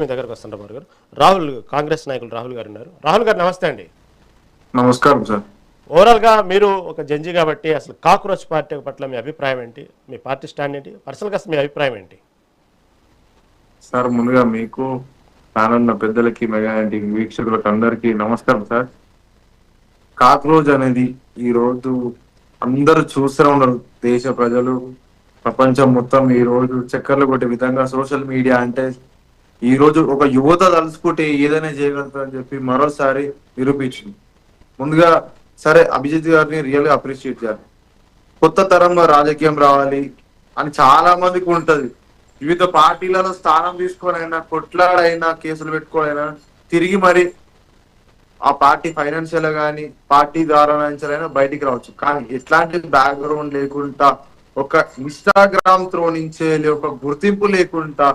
మీ దగ్గరకు వస్తుంటారు గారు. రాహుల్ కాంగ్రెస్ నాయకులు రాహుల్ గారు ఉన్నారు. రాహుల్ గారు నమస్తే అండి. నమస్కారం సార్. ఓవరాల్గా మీరు ఒక జడ్జి కాబట్టి అసలు కాక్రోచ్ పార్టీ పట్ల మీ అభిప్రాయం ఏంటి? మీ పార్టీ స్టాండ్ ఏంటి? పర్సనల్గా అసలు మీ అభిప్రాయం ఏంటి? సార్ ముందుగా మీకు ప్యానల్ పెద్దలకి మెగా వీక్షకులకు అందరికీ నమస్కారం సార్. కాక్రోజ్ అనేది ఈ రోజు అందరూ చూస్తూనే ఉన్నారు. దేశ ప్రజలు, ప్రపంచం మొత్తం ఈ రోజు చక్కర్లు కొట్టే విధంగా సోషల్ మీడియా అంటే ఈ రోజు ఒక యువత తలుచుకుంటే ఏదైనా చేయగలుగుతారని చెప్పి మరోసారి నిరూపించింది. ముందుగా సరే, అభిజిత్ గారిని రియల్ గా అప్రిషియేట్ చేయాలి. కొత్త తరంలో రాజకీయం రావాలి అని చాలా మందికి ఉంటది. వివిధ పార్టీలలో స్థానం తీసుకోనైనా, కొట్లాడైనా, కేసులు పెట్టుకోనైనా తిరిగి మరి ఆ పార్టీ ఫైనాన్షియల్ గానీ పార్టీ ద్వారా అయినా బయటికి రావచ్చు. కానీ ఎట్లాంటి బ్యాక్గ్రౌండ్ లేకుండా, ఒక ఇన్స్టాగ్రామ్ త్రో నుంచే ఒక గుర్తింపు లేకుండా,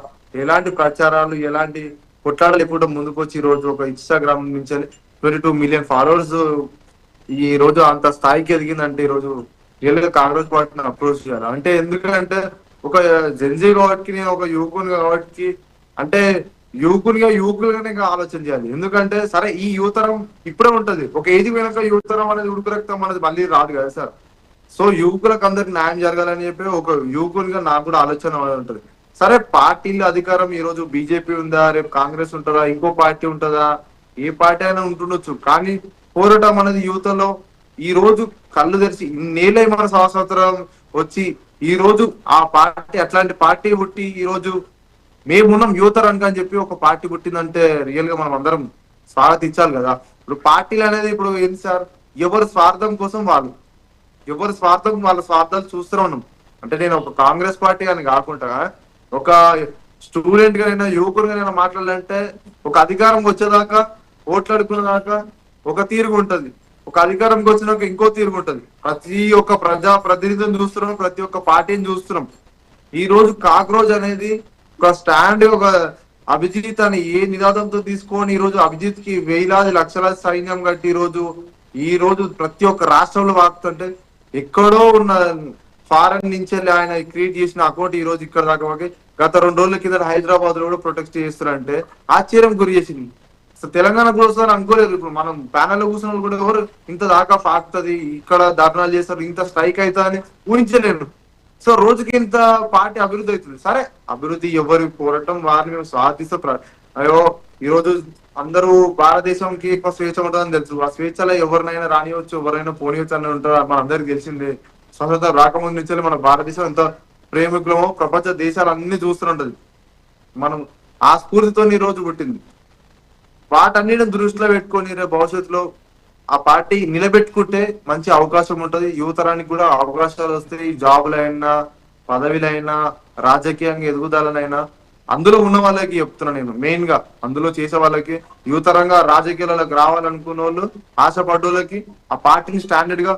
ఎలాంటి ప్రచారాలు, ఎలాంటి కొట్లాడ లేకుండా ముందుకు వచ్చి ఈ రోజు ఒక ఇన్స్టాగ్రామ్ నుంచి 22 మిలియన్ ఫాలోవర్స్ ఈ రోజు అంత స్థాయికి ఎదిగిందంటే ఈ రోజు రియల్ గా కాంగ్రెస్ పార్టీని అప్రోచ్ చేయాలి. అంటే ఎందుకంటే ఒక జెన్జీ కాబట్టి, నేను ఒక యువకుని కాబట్టి, అంటే యువకులుగానే ఆలోచన చేయాలి. ఎందుకంటే సరే, ఈ యువతరం ఇప్పుడే ఉంటది, ఒక ఏజ్ వెనక యువతరం అనేది ఉడుకు రక్తం అనేది మళ్ళీ రాదు కదా సార్. సో యువకులకు అందరికి న్యాయం జరగాలని చెప్పి ఒక యువకునిగా నాకు కూడా ఆలోచన ఉంటది. సరే, పార్టీల అధికారం ఈ రోజు బీజేపీ ఉందా, రేపు కాంగ్రెస్ ఉంటుందా, ఇంకో పార్టీ ఉంటుందా, ఏ పార్టీ అయినా ఉంటుండొచ్చు. కానీ పోరాటం అనేది యువతలో ఈ రోజు కళ్ళు తెరిచి ఇన్నేళ్ళై మన సంవత్సరం వచ్చి ఈ రోజు ఆ పార్టీ అట్లాంటి పార్టీ పుట్టి ఈ రోజు మేమున్నాం యువత రంగ అని చెప్పి ఒక పార్టీ పుట్టిందంటే రియల్ గా మనం అందరం స్వాగతించాలి కదా. ఇప్పుడు పార్టీలు అనేది ఇప్పుడు ఏంటి సార్, ఎవరి స్వార్థం కోసం వాళ్ళు, ఎవరి స్వార్థం వాళ్ళ స్వార్థాలు చూస్తూనే ఉన్నాం. అంటే నేను ఒక కాంగ్రెస్ పార్టీ అని కాకుండా ఒక స్టూడెంట్ గానైనా, యువకుడిగానైనా మాట్లాడాలంటే ఒక అధికారం వచ్చేదాకా, ఓట్లాడుకునేదాకా ఒక తీరుగు ఉంటది, ఒక అధికారంకి వచ్చినాక ఇంకో తీరుగు ఉంటది. ప్రతి ఒక్క ప్రజా ప్రతినిధిని చూస్తున్నాం, ప్రతి ఒక్క పార్టీని చూస్తున్నాం. ఈ రోజు కాక్రోజ్ అనేది ఒక స్టాండ్, ఒక అభిజిత్ అని ఏ నినాదంతో తీసుకొని ఈ రోజు అభిజిత్ కి వేలాది లక్షలాది సైన్యం కట్టి ఈ రోజు ప్రతి ఒక్క రాష్ట్రంలో వాకుతుంటే, ఎక్కడో ఉన్న ఫారెన్ నుంచి ఆయన క్రియేట్ చేసిన అకౌంట్ ఈ రోజు ఇక్కడ దాకా గత 2 రోజుల కింద హైదరాబాద్ లో కూడా ప్రొటెక్ట్ చేస్తారంటే ఆశ్చర్యం గురి చేసింది. అసలు తెలంగాణ కూర్చొని అనుకోలేదు. ఇప్పుడు మనం ప్యానల్ లో కూర్చున్న కూడా ఎవరు ఇంత దాకా పాకుతుంది, ఇక్కడ ధర్నాలు చేస్తారు, ఇంత స్ట్రైక్ అవుతా అని ఊహించలేరు. సో రోజుకి ఇంత పార్టీ అభివృద్ధి అవుతుంది. సరే, అభివృద్ధి ఎవరి పోరాటం వారిని మేము స్వార్థిస్తూ అయ్యో ఈ రోజు అందరూ భారతదేశంకి ఎక్కువ స్వేచ్ఛ ఉంటుందని తెలుసు. ఆ స్వేచ్ఛలో ఎవరినైనా రానివచ్చు, ఎవరైనా పోనీయచ్చు అని ఉంటారు. మన అందరికి తెలిసిందే. స్వతంత్రం రాకముందు నుంచి మన భారతదేశం ఎంత ప్రేమికులమో ప్రపంచ దేశాలు అన్ని చూస్తుంటది. మనం ఆ స్ఫూర్తితో ఈ రోజు పుట్టింది. వాటన్నిటిని దృష్టిలో పెట్టుకొని రేపు భవిష్యత్తులో ఆ పార్టీ నిలబెట్టుకుంటే మంచి అవకాశం ఉంటది. యువతరానికి కూడా అవకాశాలు వస్తాయి. జాబులైనా, పదవిలైనా, రాజకీయంగా ఎదుగుదలనైనా అందులో ఉన్న వాళ్ళకి చెప్తున్నా నేను. మెయిన్ గా అందులో చేసే వాళ్ళకి, యువతరంగా రాజకీయాలకు రావాలనుకున్న వాళ్ళు, ఆశపడ్డోళ్ళకి ఆ పార్టీని స్టాండర్డ్ గా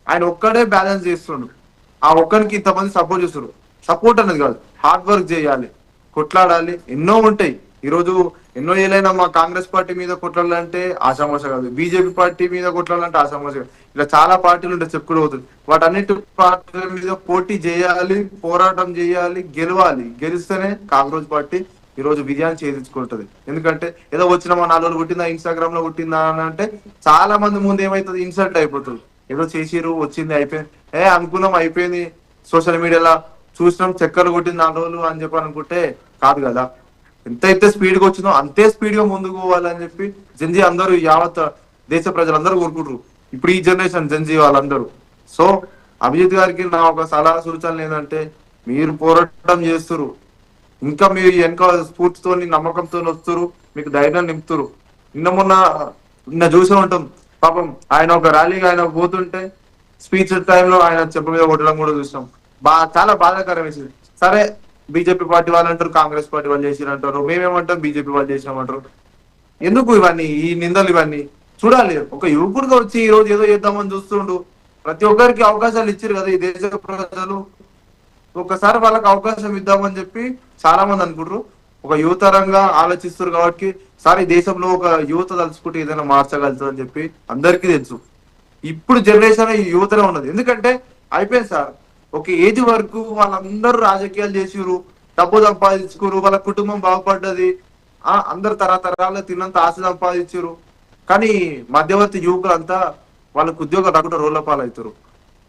ఆయన ఒక్కడే బ్యాలెన్స్ చేస్తుండ్రు. ఆ ఒక్కరికి ఇంతమంది సపోర్ట్ చేస్తారు. సపోర్ట్ అనేది కాదు, హార్డ్ వర్క్ చేయాలి, కొట్లాడాలి. ఎన్నో ఉంటాయి. ఈ రోజు ఎన్నో ఏళ్ళైనా మా కాంగ్రెస్ పార్టీ మీద కొట్లాడాలంటే ఆశామాష కాదు, బీజేపీ పార్టీ మీద కొట్లాడాలంటే ఆశామాష కాదు. ఇలా చాలా పార్టీలు ఉంటాయి, చెప్పుకుంటూ అవుతుంది. వాటన్నిటి పార్టీల మీద పోటీ చేయాలి, పోరాటం చేయాలి, గెలవాలి. గెలిస్తేనే కాంగ్రెస్ పార్టీ ఈ రోజు విజయాన్ని చేయించుకుంటది. ఎందుకంటే ఏదో వచ్చిన మా 4 రోజులు పుట్టిందా, ఇన్స్టాగ్రామ్ లో పుట్టిందా అని అంటే చాలా మంది ముందు ఏమైతుంది, ఇన్సల్ట్ అయిపోతుంది. ఏదో చేసిరు, వచ్చింది, అయిపోయింది, అనుకున్నాం, అయిపోయింది, సోషల్ మీడియాలో చూసినాం, చక్కర్లు కొట్టింది 4 రోజులు అని చెప్పి అనుకుంటే కాదు కదా. ఎంతైతే స్పీడ్ గా వచ్చిందో అంతే స్పీడ్ గా ముందుకు పోవాలని చెప్పి జెన్జీ అందరూ, యావత్ దేశ ప్రజలందరూ కోరుకుంటారు ఇప్పుడు ఈ జనరేషన్ జెన్జీ వాళ్ళందరూ. సో అభిజిత్ గారికి నా ఒక సలహా సూచనలు ఏంటంటే, మీరు పోరాటం చేస్తురు, ఇంకా మీరు వెనక స్ఫూర్తితో, నమ్మకంతో వస్తురు, మీకు ధైర్యం నింపుతురు. నిన్న చూసే ఉంటాం పాపం, ఆయన ఒక ర్యాలీగా ఆయన పోతుంటే స్పీచ్ టైంలో ఆయన చెప్ప మీద కొట్టడం కూడా చూసాం. చాలా బాధాకరం వేసింది. సరే, బీజేపీ పార్టీ వాళ్ళు అంటారు, కాంగ్రెస్ పార్టీ వాళ్ళు చేసిరంటారు, మేమేమంటాం బీజేపీ వాళ్ళు చేసినామంటారు. ఎందుకు ఇవన్నీ, ఈ నిందలు ఇవన్నీ చూడాలి. ఒక యువకుడిగా వచ్చి ఈ రోజు ఏదో చేద్దామని చూస్తుండు. ప్రతి ఒక్కరికి అవకాశాలు ఇచ్చారు కదా ఈ దేశ ప్రజలు. ఒకసారి వాళ్ళకి అవకాశం ఇద్దామని చెప్పి చాలా మంది అనుకుంటారు. ఒక యువతరంగా ఆలోచిస్తారు కాబట్టి సార్, ఈ దేశంలో ఒక యువత తలుచుకుంటే ఏదైనా మార్చగలుగుతుంది అని చెప్పి అందరికీ తెలుసు. ఇప్పుడు జనరేషన్ యువతనే ఉన్నది. ఎందుకంటే అయిపోయింది సార్, ఒక ఏజ్ వరకు వాళ్ళందరూ రాజకీయాలు చేసిరు, డబ్బు సంపాదించుకురు, వాళ్ళ కుటుంబం బాగుపడ్డది, అందరు తరతరాలు తిన్నంత ఆశ సంపాదించారు. కానీ మధ్యవర్తి యువకులంతా వాళ్ళకు ఉద్యోగాలు రాకుండా రోడ్ల పాలవుతారు.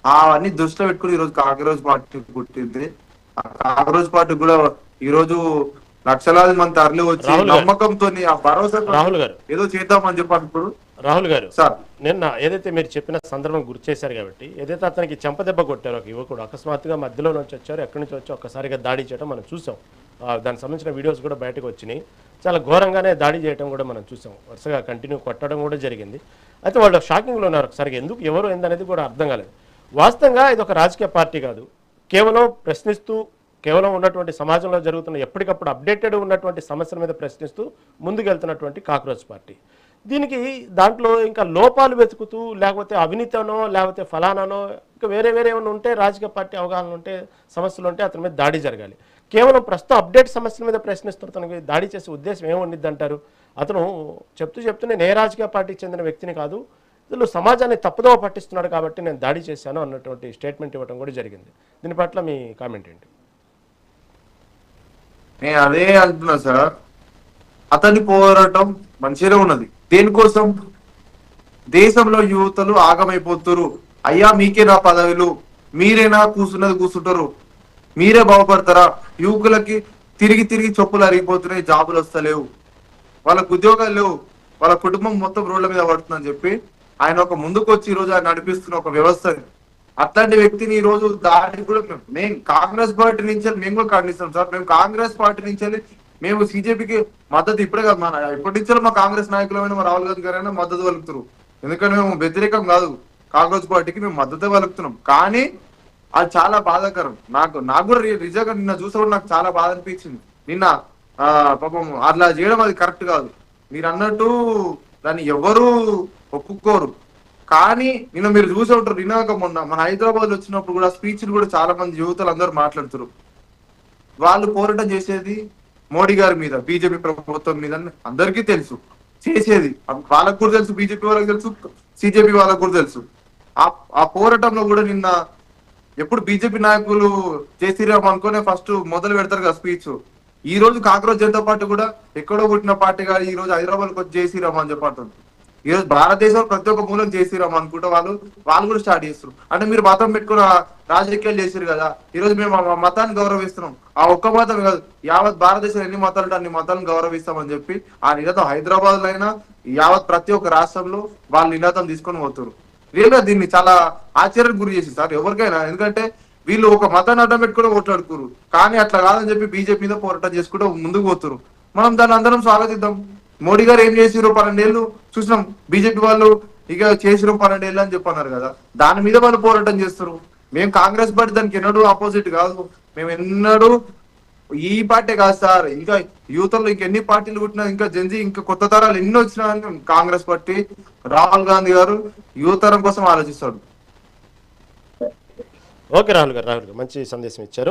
అవన్నీ దృష్టిలో పెట్టుకుని ఈరోజు కాంగ్రెస్ పార్టీ పుట్టింది. ఆ కాంగ్రెస్ పార్టీ కూడా ఈరోజు లక్షలాది మంది తరలి వచ్చి రాహుల్ గారు. నమ్మకంతో ఆ భరోసా రాహుల్ గారు ఏదో చేద్దామని చెప్పి అనుకున్నారు. రాహుల్ గారు సార్ నిన్న ఏదైతే మీరు చెప్పిన సందర్భం గుర్తు చేశారు కాబట్టి, ఏదైతే అతనికి చెంపదెబ్బ కొట్టారో ఒక యువకుడు అకస్మాత్తుగా మధ్యలో నుంచి వచ్చారు, ఎక్కడి నుంచి వచ్చి ఒక్కసారిగా దాడి చేయడం మనం చూసాం. దానికి సంబంధించిన వీడియోస్ కూడా బయటకు వచ్చినాయి. చాలా ఘోరంగానే దాడి చేయడం కూడా మనం చూసాం. వరుసగా కంటిన్యూ కొట్టడం కూడా జరిగింది. అయితే వాళ్ళు షాకింగ్లో ఉన్నారు. ఒకసారిగా ఎందుకు ఎవరు ఏందనేది కూడా అర్థం కాలేదు. వాస్తవంగా ఇది ఒక రాజకీయ పార్టీ కాదు, కేవలం ప్రశ్నిస్తూ, కేవలం ఉన్నటువంటి సమాజంలో జరుగుతున్న ఎప్పటికప్పుడు అప్డేటెడ్ ఉన్నటువంటి సమస్యల మీద ప్రశ్నిస్తూ ముందుకెళ్తున్నటువంటి కాక్రోచ్ పార్టీ. దీనికి దాంట్లో ఇంకా లోపాలు వెతుకుతూ, లేకపోతే అవినీతనో, లేకపోతే ఫలానానో, ఇంకా వేరే వేరే ఏమైనా ఉంటే, రాజకీయ పార్టీ అవగాహన ఉంటే, సమస్యలు ఉంటే అతని మీద దాడి జరగాలి. కేవలం ప్రస్తుతం అప్డేట్ సమస్యల మీద ప్రశ్నిస్తున్న తనకి దాడి చేసే ఉద్దేశం ఏముండిద్ది అంటారు? అతను చెప్తూ నేను ఏ రాజకీయ పార్టీకి చెందిన వ్యక్తిని కాదు, ఇందులో సమాజాన్ని తప్పుదోవ పట్టిస్తున్నాడు కాబట్టి నేను దాడి చేశాను అన్నటువంటి స్టేట్మెంట్ ఇవ్వడం కూడా జరిగింది. దీని పట్ల మీ కామెంట్ ఏంటి? నేను అదే అంటున్నా సార్, అతని పోరాటం మంచిగానే ఉన్నది. దేనికోసం? దేశంలో యువతలు ఆగమైపోతురు. అయ్యా మీకే నా పదవులు, మీరేనా కూర్చున్నది కూర్చుంటారు, మీరే బాగుపడతారా? యువకులకి తిరిగి తిరిగి చెప్పులు అరిగిపోతున్నాయి, జాబులు వస్తలేవు, వాళ్ళకు ఉద్యోగాలు లేవు, వాళ్ళ కుటుంబం మొత్తం రోడ్ల మీద పడుతుందని చెప్పి ఆయన ఒక ముందుకు వచ్చి ఈ రోజు ఆయన నడిపిస్తున్న ఒక వ్యవస్థని, అట్లాంటి వ్యక్తిని ఈ రోజు దాడి కూడా మేము కాంగ్రెస్ పార్టీ నుంచి మేము కూడా ఖండిస్తాం సార్. మేము కాంగ్రెస్ పార్టీ నుంచి మేము సిజేపీకి మద్దతు ఇప్పుడే కాదు, మన ఇప్పటి నుంచో మా కాంగ్రెస్ నాయకులమైన మా రాహుల్ గాంధీ గారైనా మద్దతు పలుకుతారు. ఎందుకంటే మేము వ్యతిరేకం కాదు, కాంగ్రెస్ పార్టీకి మేము మద్దతు పలుకుతున్నాం. కానీ అది చాలా బాధాకరం. నాకు కూడా నిజంగా నిన్న చూసినప్పుడు నాకు చాలా బాధ అనిపించింది. నిన్న పాపం అట్లా చేయడం అది కరెక్ట్ కాదు. మీరు అన్నట్టు దాన్ని ఎవరు ఒప్పుకోరు. కానీ నిన్న మీరు చూసే ఉంటారు, నిన్న మొన్న మన హైదరాబాద్ వచ్చినప్పుడు కూడా స్పీచ్లు కూడా చాలా మంది యువతలు అందరూ మాట్లాడుతారు. వాళ్ళు పోరాటం చేసేది మోడీ గారి మీద, బీజేపీ ప్రభుత్వం మీద అందరికీ తెలుసు. చేసేది వాళ్ళకు కూడా తెలుసు, బీజేపీ వాళ్ళకి తెలుసు, సిజేపీ వాళ్ళకు కూడా తెలుసు. ఆ పోరాటంలో కూడా నిన్న ఎప్పుడు బీజేపీ నాయకులు జై శ్రీరామ్ అనుకునే ఫస్ట్ మొదలు పెడతారు కదా స్పీచ్. ఈ రోజు కాంగ్రెస్ జనతా పార్టీ కూడా ఎక్కడో పుట్టిన పార్టీ కాదు, ఈ రోజు హైదరాబాద్కి వచ్చి జై శ్రీరామ్ అని చెప్పంటారు. ఈ రోజు భారతదేశంలో ప్రతి ఒక్క మూలం జై శ్రీరామ్ అనుకుంటే వాళ్ళు కూడా స్టార్ట్ చేస్తారు. అంటే మీరు మతం పెట్టుకున్న రాజకీయాలు చేశారు కదా, ఈ రోజు మేము ఆ మతాన్ని గౌరవిస్తున్నాం. ఆ ఒక్క మతం కాదు, యావత్ భారతదేశంలో ఎన్ని మతాలు ఉంటే అన్ని మతాలను గౌరవిస్తామని చెప్పి ఆ నినాదం హైదరాబాద్ లో అయినా యావత్ ప్రతి ఒక్క రాష్ట్రంలో వాళ్ళు నినాదం తీసుకొని పోతారు. రియల్గా దీన్ని చాలా ఆశ్చర్యానికి గురి చేసింది సార్ ఎవరికైనా. ఎందుకంటే వీళ్ళు ఒక మతాన్ని అడ్డం పెట్టుకుని ఓట్లాడుకోరు, కానీ అట్లా కాదని చెప్పి బీజేపీ మీద పోరాటం చేసుకుంటూ ముందుకు పోతారు. మనం దాన్ని అందరం స్వాగతిద్దాం. మోడీ గారు ఏం చేసిరు 12 ఏళ్ళు చూసినాం, బీజేపీ వాళ్ళు ఇక చేసిరు 12 ఏళ్ళు అని చెప్పన్నారు కదా, దాని మీద వాళ్ళు పోరాటం చేస్తారు. మేము కాంగ్రెస్ పార్టీ దానికి ఎన్నడూ ఆపోజిట్ కాదు, మేము ఎన్నడూ ఈ పార్టీ కాదు సార్. ఇంకా యూత్లో ఇంకెన్ని పార్టీలు పుట్టినా, ఇంకా జంజీ ఇంకా కొత్త తరాలు ఎన్ని వచ్చినా కాంగ్రెస్ పార్టీ, రాహుల్ గాంధీ గారు యువతరం కోసం ఆలోచిస్తాడు. ఓకే రాహుల్ గారు మంచి సందేశం ఇచ్చారు.